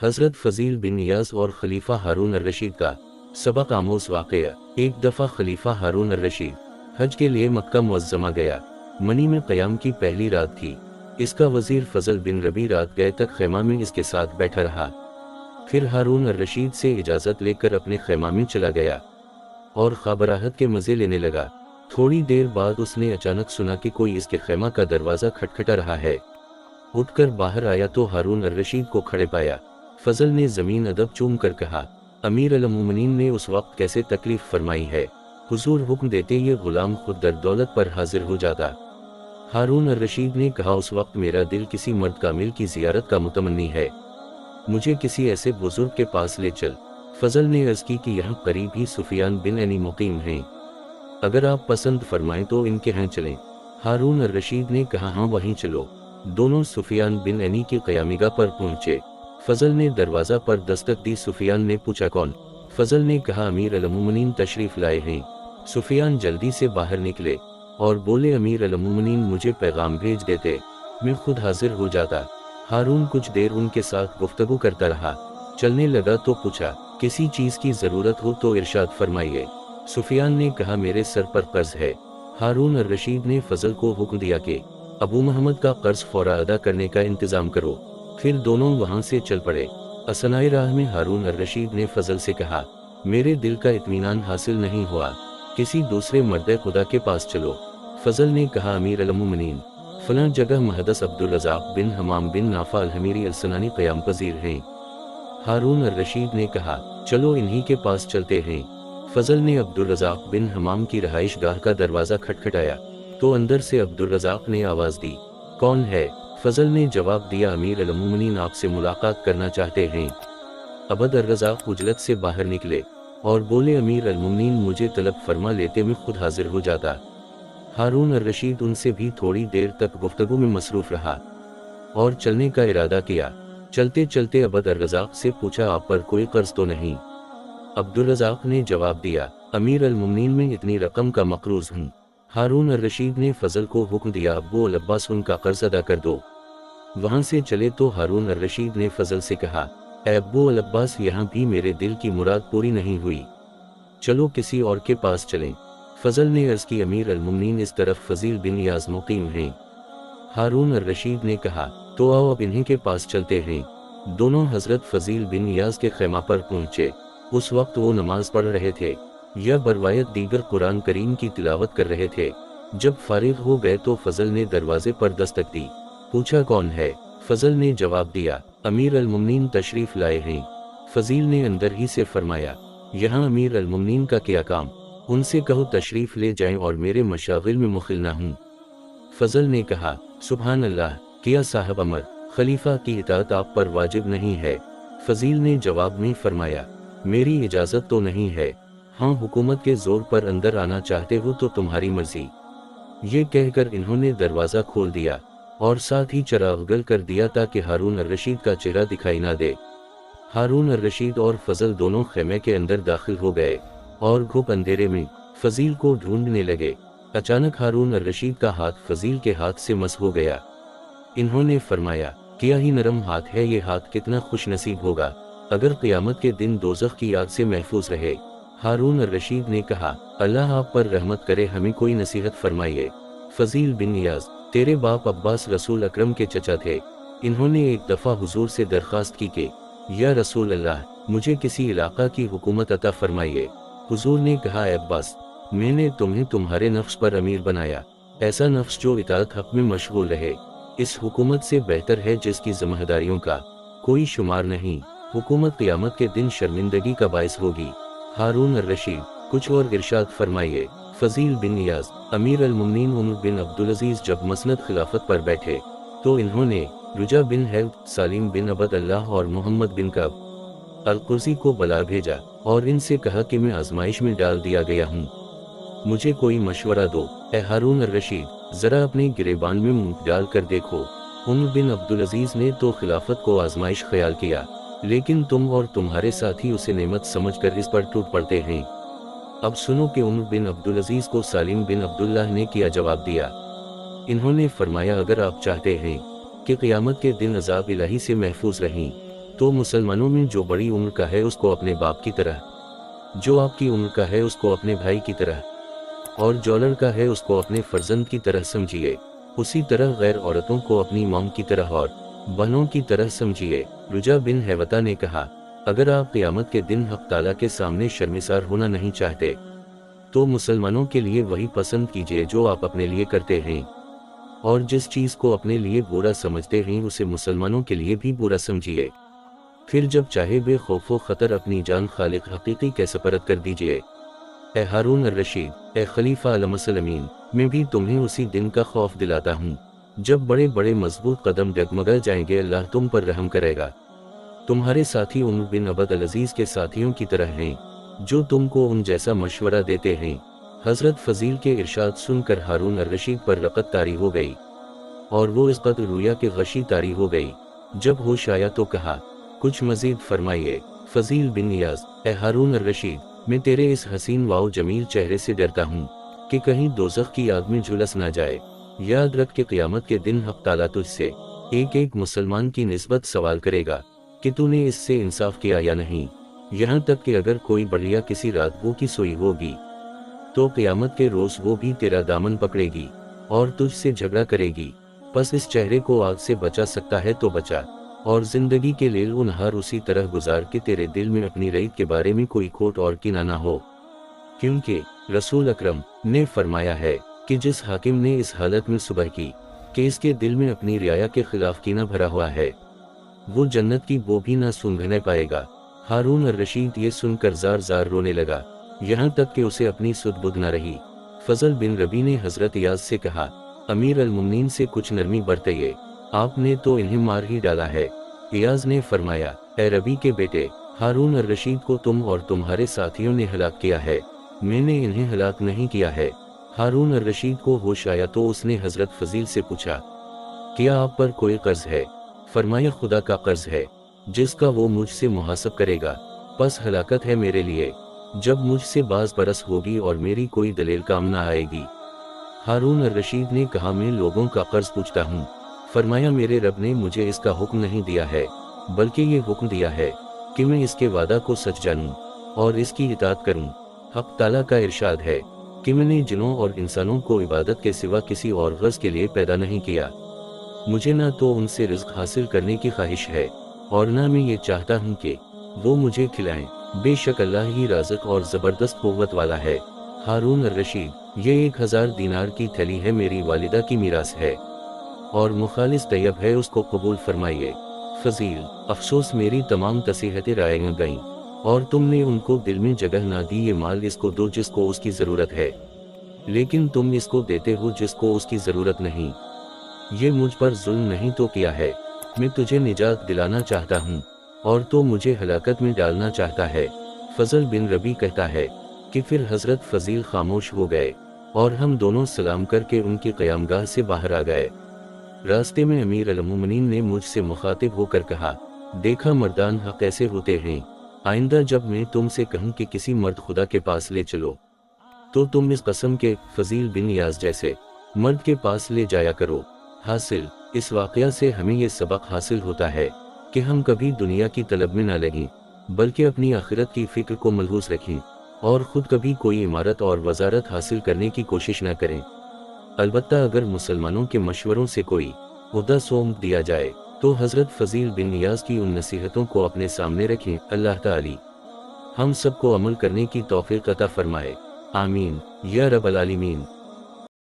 हज़रत फ़ज़ील बिन इयाज़ और खलीफा हारून अर-रशीद का सबक आमोज़ वाक़या। एक दफ़ा खलीफा हारून अर-रशीद हज के लिए मक्का मुअज़्ज़मा गया। मनी में क़याम की पहली रात थी। इसका वज़ीर फ़ज़ल बिन रबी रात गए तक ख़ैमा में इसके साथ बैठा रहा। फिर हारून अर-रशीद से इजाज़त लेकर अपने ख़ैमा में चला गया और ख़ाबराहत के मज़े लेने लगा। थोड़ी देर बाद उसने अचानक सुना कि कोई इसके ख़ैमा का दरवाज़ा खटखटा रहा है। उठकर बाहर आया तो हारून अर-रशीद को खड़े पाया। फ़ज़ल ने ज़मीन अदब चूम कर कहा, अमीर अल-मोमिनीन ने उस वक्त कैसे तकलीफ़ फरमाई है, हुज़ूर हुक्म देते ये ग़ुलाम खुद दर दौलत पर हाजिर हो जाता। हारून अर-रशीद ने कहा, उस वक्त मेरा दिल किसी मर्द कामिल की ज़ियारत का मुतमन्नी है, मुझे किसी ऐसे बुज़ुर्ग के पास ले चल। फ़ज़ल ने अर्ज़ की कि यहाँ करीब ही सुफ़ियान बिन ऐनी मुक़ीम हैं, अगर आप पसंद फरमाएं तो इनके यहाँ चलें। हारून अर-रशीद ने कहा, हाँ वहीं चलो। दोनों सुफ़ियान बिन ऐनी की क़यामिगाह पर पहुँचे। फ़ज़ल ने दरवाज़ा पर दस्तक दी। सुफ़ियान ने पूछा, कौन? फ़ज़ल ने कहा, अमीर अल-मोमिनीन तशरीफ़ लाए हैं। सुफ़ियान जल्दी से बाहर निकले और बोले, अमीर अल-मोमिनीन मुझे पैगाम भेज देते, मैं खुद हाजिर हो जाता। हारून कुछ देर उनके साथ गुफ्तगू करता रहा। चलने लगा तो पूछा, किसी चीज़ की ज़रूरत हो तो इरशाद फरमाइए। सुफ़ियान ने कहा, मेरे सर पर कर्ज़ है। हारून अर-रशीद ने फ़ज़ल को हुक्म दिया कि अबू महमद का कर्ज़ फ़ौरा अदा करने का इंतज़ाम करो। फिर दोनों वहाँ से चल पड़े। असनाए राह में हारून अर-रशीद ने फ़ज़ल से कहा, मेरे दिल का इत्मीनान हासिल नहीं हुआ, किसी दूसरे मर्द खुदा के पास चलो। फ़ज़ल ने कहा, अमीर अल-मोमिनीन फ़लाँ जगह मुहद्दिस अब्दुल रज़ाक़ बिन हमाम बिन नाफ़ा अल-हमीरी अल-सनानी क़याम पज़ीर हैं। हारून अर-रशीद ने कहा, चलो इन्हीं के पास चलते हैं। फ़ज़ल ने अब्दुल रज़ाक़ बिन हमाम की रहाइश गाह का दरवाज़ा खटखटाया तो अंदर से अब्दुल रज़ाक़ ने आवाज़ दी, कौन है? फ़ज़ल ने जवाब दिया, अमीर अल-मोमिनीन आपसे मुलाकात करना चाहते हैं। अब्द अर-रज़ाक़ उजलत से बाहर निकले और बोले, अमीर अल-मोमिनीन मुझे तलब फरमा लेते मैं खुद हाजिर हो जाता। हारून अर-रशीद उनसे भी थोड़ी देर तक गुफ्तगू में मसरूफ़ रहा और चलने का इरादा किया। चलते चलते अब्द अर-रज़ाक़ से पूछा, आप पर कोई कर्ज़ तो नहीं? अब्दुल रज़ाक़ ने जवाब दिया, अमीर अल-मोमिनीन में इतनी रकम का मक़रूज़ हूँ। हारून अर-रशीद ने फ़ज़ल को हुक्म दिया, अब्बू अल-अब्बास उनका कर्ज़ अदा कर दो। वहाँ से चले तो हारून अर-रशीद ने फ़ज़ल से कहा, ऐ अब्बू अल-अब्बास यहाँ भी मेरे दिल की मुराद पूरी नहीं हुई, चलो किसी और के पास चलें। फ़ज़ल ने अर्ज़ की, अमीर अल-मोमिनीन इस तरफ फ़ज़ील बिन इयाज़ मुक़ीम हैं। हारून अर-रशीद ने कहा, तो आओ अब इन्हीं के पास चलते हैं। दोनों हज़रत फ़ज़ील बिन इयाज़ के ख़ैमा पर पहुँचे। उस वक्त वो नमाज़ पढ़ रहे थे या बरवायत दीगर कुरान करीम की तिलावत कर रहे थे। जब फारिग हो गए तो फ़ज़ल ने दरवाज़े पर दस्तक दी। पूछा, कौन है? फ़ज़ल ने जवाब दिया, अमीर अल-मोमिनीन तशरीफ़ लाए हैं। फ़ज़ील ने अंदर ही से फरमाया, यहाँ अमीर अल-मोमिनीन का क्या काम? उनसे कहो तशरीफ़ ले जाएं और मेरे मशागिल में मुखिल ना हूँ। फ़ज़ल ने कहा, सुबहान अल्लाह, किया साहब अमर, खलीफा की इताअत आप पर वाजिब नहीं है। फ़ज़ील ने जवाब में फरमाया, मेरी इजाज़त तो नहीं है, हाँ हुकूमत के ज़ोर पर अंदर आना चाहते हो तो तुम्हारी मर्ज़ी। ये कहकर इन्होंने दरवाज़ा खोल दिया और साथ ही चिराग गल कर दिया ताकि हारून अर-रशीद का चेहरा दिखाई ना दे। हारून अर-रशीद और फ़ज़ल दोनों ख़ैमे के अंदर दाखिल हो गए और घुप अंधेरे में फ़ज़ील को ढूंढने लगे। अचानक हारून अर-रशीद का हाथ फ़ज़ील के हाथ से मस हो गया। इन्होंने फरमाया, क्या ही नरम हाथ है ये हाथ, कितना खुश नसीब होगा अगर क़यामत के दिन दोज़ख की आग से महफूज रहे। हारून अर-रशीद ने कहा, अल्लाह आप पर रहमत करे, हमें कोई नसीहत फरमाइए। फ़ज़ील बिन इयाज़, तेरे बाप अब्बास रसूल अकरम के चचा थे। इन्होंने एक दफ़ा हुजूर से दरख्वास्त की कि या रसूल अल्लाह, मुझे किसी इलाका की हुकूमत अता फरमाइए। हुजूर ने कहा, अब्बास, मैंने तुम्हें तुम्हारे नफ्स पर अमीर बनाया, ऐसा नफ्स जो इताअत हक़ में मशगूल रहे। इस हुकूमत से बेहतर है जिसकी ज़िम्मेदारियों का कोई शुमार नहीं। हुकूमत क़यामत के दिन शर्मिंदगी का बाइस होगी। हारून अर-रशीद, कुछ और इरशाद फरमाइए। फ़ज़ील बिन इयाज़, अमीर अल-मोमिनीन उमर बिन अब्दुल अज़ीज़ जब मसनद खिलाफत पर बैठे तो इन्होंने रुजा बिन हैब, सालिम बिन अबद अल्लाह और मोहम्मद बिन कब अल-कुर्ज़ी को बुला भेजा और इनसे कहा कि मैं आजमाइश में डाल दिया गया हूँ, मुझे कोई मशवरा दो। ए हारून अर-रशीद, ज़रा अपने गिरेबान में मुँह डाल कर देखो। उमर बिन अब्दुल अज़ीज़ ने तो खिलाफत को आजमाइश ख्याल किया, लेकिन तुम और तुम्हारे साथी उसे नेमत समझकर इस पर टूट पड़ते हैं। अब सुनो कि उमर बिन अब्दुल अज़ीज़ को सालिम बिन अब्दुल्लाह ने क्या जवाब दिया। इन्होंने फरमाया, अगर आप चाहते हैं कि क़यामत के दिन अज़ाब इलाही से महफूज रहें तो मुसलमानों में जो बड़ी उम्र का है उसको अपने बाप की तरह, जो आपकी उम्र का है उसको अपने भाई की तरह, और जो लड़का है उसको अपने फर्जंद की तरह समझिए। उसी तरह गैर औरतों को अपनी मॉम की तरह और बहनों की तरह समझिए। रुजा बिन हैवता ने कहा, अगर आप क़यामत के दिन हक़ ताला के सामने शर्मिसार होना नहीं चाहते तो मुसलमानों के लिए वही पसंद कीजिए जो आप अपने लिए करते हैं, और जिस चीज़ को अपने लिए बुरा समझते हैं उसे मुसलमानों के लिए भी बुरा समझिए। फिर जब चाहे बेखौफ व ख़तर अपनी जान खालिक हकीकी के सपरद कर दीजिए। ए हारून अर-रशीद, ए खलीफा अलमसलमीन, मैं भी तुम्हें उसी दिन का खौफ दिलाता हूँ जब बड़े बड़े मजबूत कदम डगमगा जाएंगे। अल्लाह तुम पर रहम करेगा। तुम्हारे साथी उमर बिन अब्द अल-अज़ीज़ के साथियों की तरह हैं जो तुमको उन जैसा मशवरा देते हैं। हज़रत फ़ज़ील के इरशाद सुनकर हारून अर-रशीद पर रक़त तारी हो गई और वो इस कदर रोया कि गशी तारी हो गई। जब होश आया तो कहा, कुछ मज़ीद फरमाइए। फ़ज़ील बिन नियाज़, ए हारून अर-रशीद, मैं तेरे इस हसीन वाओ जमील चेहरे से डरता हूँ कि कहीं दोज़ख की आग में झुलस ना जाए। याद रख के क़यामत के दिन हक़ ताला तुझसे एक एक मुसलमान की निस्बत सवाल करेगा कि तूने इससे इंसाफ किया या नहीं। यहाँ तक कि अगर कोई बढ़िया किसी रात वो की सोई होगी तो क़यामत के रोज़ वो भी तेरा दामन पकड़ेगी और तुझसे झगड़ा करेगी। बस इस चेहरे को आग से बचा सकता है तो बचा, और ज़िंदगी के लेल व नहार उसी तरह गुजार के तेरे दिल में अपनी रईत के बारे में कोई खोट और किना ना हो। क्योंकि रसूल अकरम ने फरमाया है कि जिस हाकिम ने इस हालत में सुबह की कि इसके दिल में अपनी रियाया के खिलाफ कीना भरा हुआ है, वो जन्नत की बो भी ना सूंघने पाएगा। हारून अर-रशीद ये सुनकर जार जार रोने लगा, यहाँ तक कि उसे अपनी सुध-बुध न रही। फजल बिन रबी ने हजरत इयाज से कहा, अमीर अल-मुमनीन से कुछ नरमी बरतिए, आपने तो इन्हें मार ही डाला है। इयाज ने फरमाया, ए रबी के बेटे, हारून अर-रशीद को तुम और तुम्हारे साथियों ने हलाक किया है, मैंने इन्हें हलाक नहीं किया है। हारून अर-रशीद को होश आया तो उसने हजरत फजील से पूछा, क्या आप पर कोई कर्ज है? फरमाया, खुदा का कर्ज है जिसका वो मुझसे मुहासब करेगा, बस हलाकत है मेरे लिए जब मुझसे बाज बरस होगी और मेरी कोई दलील काम ना आएगी। हारून अर-रशीद ने कहा, मैं लोगों का कर्ज पूछता हूँ। फरमाया, मेरे रब ने मुझे इसका हुक्म नहीं दिया है, बल्कि ये हुक्म दिया है कि मैं इसके वादा को सच जानूं और इसकी इताअत करूं। हक़ ताला का इरशाद है कि मैंने जिन्नों और इंसानों को इबादत के सिवा किसी और गर्ज़ के लिए पैदा नहीं किया। मुझे ना तो उनसे रिज़्क़ हासिल करने की ख्वाहिश है और ना मैं ये चाहता हूँ कि वो मुझे खिलाएं। बेशक अल्लाह ही राज़िक़ और ज़बरदस्त क़ुव्वत वाला है। हारून अर-रशीद, ये 1000 दीनार की थैली है, मेरी वालिदा की मीरास है और मुखालिस तैयब है, उसको कबूल फरमाइए। फ़ज़ील, अफसोस मेरी तमाम तसीहतें रायें गईं और तुमने उनको दिल में जगह ना दी। ये माल इसको दो जिसको उसकी ज़रूरत है, लेकिन तुम इसको देते हो जिसको उसकी ज़रूरत नहीं। ये मुझ पर जुल्म नहीं तो किया है। मैं तुझे निजात दिलाना चाहता हूँ और तो मुझे हलाकत में डालना चाहता है। फजल बिन रबी कहता है कि फिर हज़रत फ़ज़ील खामोश हो गए और हम दोनों सलाम करके उनकी क़यामगाह से बाहर आ गए। रास्ते में अमीर अल-मुमनीन ने मुझसे मुखातिब होकर कहा, देखा मर्दान हक़ कैसे होते हैं। आइंदा जब मैं तुमसे कहूँ कि किसी मर्द खुदा के पास ले चलो तो तुम इस कसम के फ़ज़ील बिन नियाज़ जैसे मर्द के पास ले जाया करो। हासिल, इस वाक़या से हमें ये सबक हासिल होता है कि हम कभी दुनिया की तलब में न लगें, बल्कि अपनी आखिरत की फ़िक्र को मलहूज़ रखें और ख़ुद कभी कोई इमारत और वज़ारत हासिल करने की कोशिश न करें। अलबत्ता अगर मुसलमानों के मशवरों से कोई ओहदा सौंप दिया जाए तो हज़रत फ़ज़ील बिन नियाज़ की उन नसीहतों को अपने सामने रखें। अल्लाह ताली हम सबको अमल करने की तौफ़ीक़ अता फ़रमाए। आमीन या रब्बल आलमीन।